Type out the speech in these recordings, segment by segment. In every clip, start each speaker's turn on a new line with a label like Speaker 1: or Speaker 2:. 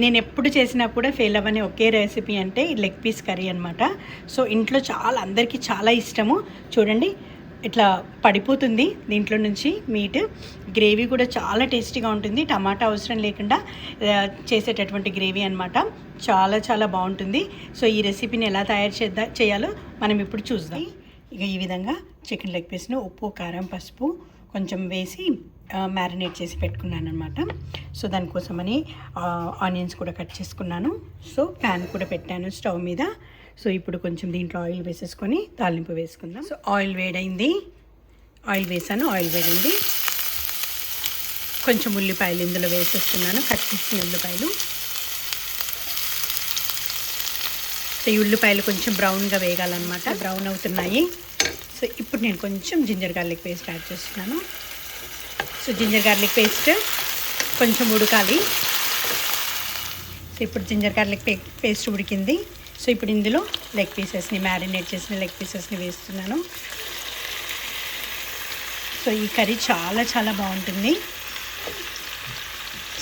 Speaker 1: నేను ఎప్పుడు చేసినా కూడా ఫెయిల్ అవ్వని ఒకే రెసిపీ అంటే ఈ లెగ్ పీస్ కర్రీ అనమాట. సో ఇంట్లో అందరికీ చాలా ఇష్టము. చూడండి ఇట్లా పడిపోతుంది దీంట్లో నుంచి మీట్. గ్రేవీ కూడా చాలా టేస్టీగా ఉంటుంది. టమాటా అవసరం లేకుండా చేసేటటువంటి గ్రేవీ అనమాట. చాలా చాలా బాగుంటుంది. సో ఈ రెసిపీని ఎలా తయారు చేయాలో మనం ఇప్పుడు చూద్దాం. ఇక ఈ విధంగా చికెన్ లెగ్ పీస్ను ఉప్పు, కారం, పసుపు కొంచెం వేసి మ్యారినేట్ చేసి పెట్టుకున్నాను అనమాట. సో దానికోసమని ఆనియన్స్ కూడా కట్ చేసుకున్నాను. సో ప్యాన్ కూడా పెట్టాను స్టవ్ మీద. సో ఇప్పుడు కొంచెం దీంట్లో ఆయిల్ వేసేసుకొని తాలింపు వేసుకుందాం. సో ఆయిల్ వేడైంది, ఆయిల్ వేసాను, ఆయిల్ వేడింది. కొంచెం ఉల్లిపాయలు ఇందులో వేసేస్తున్నాను, కట్ చేసిన ఉల్లిపాయలు. సో ఈ ఉల్లిపాయలు కొంచెం బ్రౌన్గా వేగాలన్నమాట. బ్రౌన్ అవుతున్నాయి. సో ఇప్పుడు నేను కొంచెం జింజర్ గార్లిక్ పేస్ట్ యాడ్ చేస్తున్నాను. సో జింజర్ గార్లిక్ పేస్ట్ కొంచెం ఉడకాలి. సో ఇప్పుడు జింజర్ గార్లిక్ పేస్ట్ ఉడికింది. సో ఇప్పుడు ఇందులో లెగ్ పీసెస్ని, మ్యారినేట్ చేసిన లెగ్ పీసెస్ని వేస్తున్నాను. సో ఈ కర్రీ చాలా చాలా బాగుంటుంది.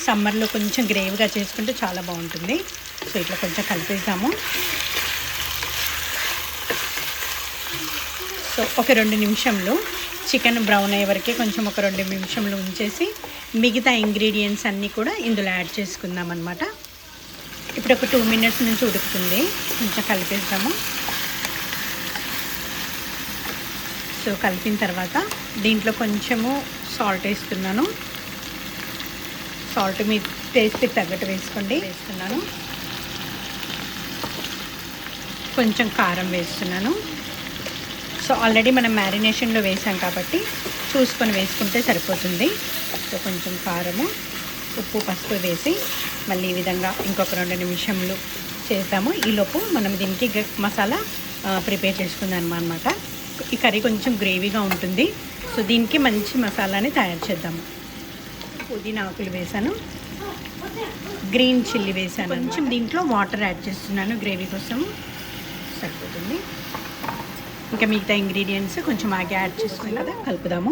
Speaker 1: సమ్మర్లో కొంచెం గ్రేవీగా చేసుకుంటే చాలా బాగుంటుంది. సో ఇట్లా కొంచెం కలిపేద్దాము. సో ఒక 2 నిమిషంలో చికెన్ బ్రౌన్ అయ్యే వరకే కొంచెం ఒక 2 నిమిషంలో ఉంచేసి మిగతా ఇంగ్రీడియంట్స్ అన్నీ కూడా ఇందులో యాడ్ చేసుకుందాం అన్నమాట. ఇప్పుడు ఒక 2 మినిట్స్ నుంచి ఉడుకుతుంది. కొంచెం కలిపేద్దాము. సో కలిపిన తర్వాత దీంట్లో కొంచెము సాల్ట్ వేస్తున్నాను. సాల్ట్ మీ టేస్ట్కి తగ్గట్టు వేస్తున్నాను. కొంచెం కారం వేస్తున్నాను. సో ఆల్రెడీ మనం మ్యారినేషన్లో వేసాం కాబట్టి చూసుకొని వేసుకుంటే సరిపోతుంది. సో కొంచెం కారము, ఉప్పు, పసుపు వేసి మళ్ళీ ఈ విధంగా ఇంకొక 2 నిమిషంలు చేద్దాము. ఈలోపు మనం దీనికి మసాలా ప్రిపేర్ చేసుకుందాం అన్నమాట. ఈ కర్రీ కొంచెం గ్రేవీగా ఉంటుంది. సో దీనికి మంచి మసాలాని తయారు చేద్దాము. పుదీనా ఆకులు వేసాను, గ్రీన్ చిల్లీ వేసాను. కొంచెం దీంట్లో వాటర్ యాడ్ చేస్తున్నాను గ్రేవీ కోసం, సరిపోతుంది. ఇంకా మిగతా ఇంగ్రీడియంట్స్ కొంచెం ఆగి యాడ్ చేసుకుని కదా కలుపుదాము.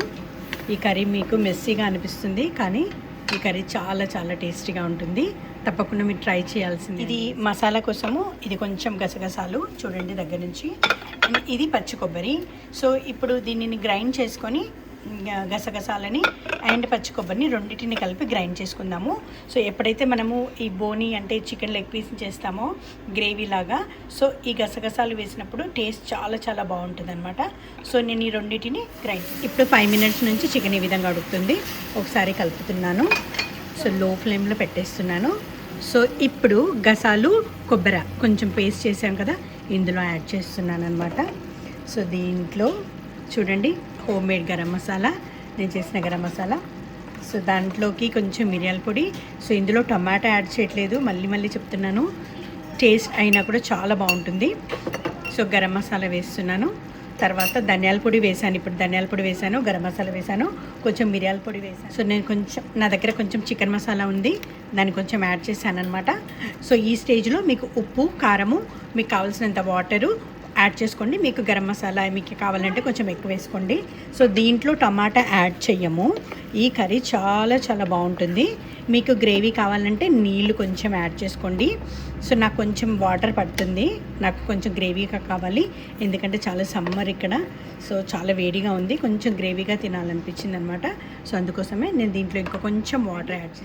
Speaker 1: ఈ కర్రీ మీకు మెస్సీగా అనిపిస్తుంది, కానీ ఈ కర్రీ చాలా చాలా టేస్టీగా ఉంటుంది. తప్పకుండా మీరు ట్రై చేయాల్సింది. ఇది మసాలా కోసము ఇది కొంచెం గసగసాలు చూడండి దగ్గర నుంచి, ఇది పచ్చి కొబ్బరి. సో ఇప్పుడు దీనిని గ్రైండ్ చేసుకొని గసగసాలని అండ్ పచ్చి కొబ్బరిని రెండింటిని కలిపి గ్రైండ్ చేసుకుందాము. సో ఎప్పుడైతే మనము ఈ బోని అంటే చికెన్ లెగ్ పీస్ చేస్తామో గ్రేవీ లాగా, సో ఈ గసగసాలు వేసినప్పుడు టేస్ట్ చాలా చాలా బాగుంటుంది అనమాట. సో నేను ఈ రెండింటిని ఇప్పుడు 5 మినిట్స్ నుంచి చికెన్ ఈ విధంగా ఉడుకుతుంది. ఒకసారి కలుపుతున్నాను. సో లో ఫ్లేమ్లో పెట్టేస్తున్నాను. సో ఇప్పుడు గసాలు, కొబ్బరి కొంచెం పేస్ట్ చేసాం కదా, ఇందులో యాడ్ చేస్తున్నాను అనమాట. సో దీంట్లో చూడండి హోమ్ మేడ్ గరం మసాలా, నేను చేసిన గరం మసాలా. సో దాంట్లోకి కొంచెం మిరియాల పొడి. సో ఇందులో టమాటా యాడ్ చేయట్లేదు, మళ్ళీ చెప్తున్నాను, టేస్ట్ అయినా కూడా చాలా బాగుంటుంది. సో గరం మసాలా వేస్తున్నాను. తర్వాత ధనియాల పొడి వేసాను. ఇప్పుడు ధనియాల పొడి వేసాను, గరం మసాలా వేసాను, కొంచెం మిరియాల పొడి వేసాను. సో నేను నా దగ్గర కొంచెం చికెన్ మసాలా ఉంది, దాన్ని కొంచెం యాడ్ చేశాను అనమాట. సో ఈ స్టేజ్లో మీకు ఉప్పు, కారము, మీకు కావాల్సినంత వాటరు యాడ్ చేసుకోండి. మీకు గరం మసాలా మీకు కావాలంటే కొంచెం ఎక్కువ వేసుకోండి. సో దీంట్లో టమాటా యాడ్ చెయ్యము. ఈ కర్రీ చాలా చాలా బాగుంటుంది. మీకు గ్రేవీ కావాలంటే నీళ్ళు కొంచెం యాడ్ చేసుకోండి. సో నాకు కొంచెం వాటర్ పడుతుంది, నాకు కొంచెం గ్రేవీగా కావాలి, ఎందుకంటే చాలా సమ్మర్ ఇక్కడ. సో చాలా వేడిగా ఉంది, కొంచెం గ్రేవీగా తినాలనిపించింది అనమాట. సో అందుకోసమే నేను దీంట్లో ఇంకా కొంచెం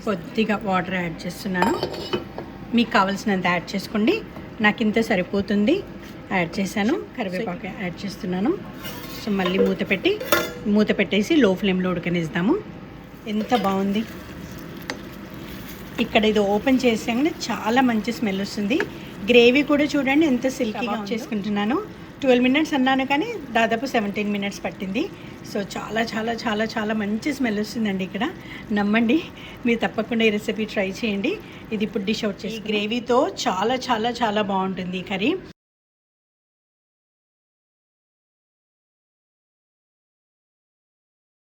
Speaker 1: కొద్దిగా వాటర్ యాడ్ చేస్తున్నాను. మీకు కావాల్సినంత యాడ్ చేసుకోండి. నాకు ఇంత సరిపోతుంది. యాడ్ చేశాను. కరివేపాకు యాడ్ చేస్తున్నాను. సో మళ్ళీ మూత పెట్టేసి లో ఫ్లేమ్లో ఉడకనిద్దాము. ఎంత బాగుంది. ఇక్కడ ఇది ఓపెన్ చేసాగానే చాలా మంచి స్మెల్ వస్తుంది. గ్రేవీ కూడా చూడండి ఎంత సిల్కీగా చేసుకుంటున్నాను. 12 మినిట్స్ అన్నాను కానీ దాదాపు 17 మినిట్స్ పట్టింది. సో చాలా చాలా చాలా చాలా మంచి స్మెల్ వస్తుందండి ఇక్కడ. నమ్మండి, మీరు తప్పకుండా ఈ రెసిపీ ట్రై చేయండి. ఇది ఇప్పుడు డిష్ అవుట్ చేసి గ్రేవీతో చాలా చాలా చాలా బాగుంటుంది ఈ కర్రీ.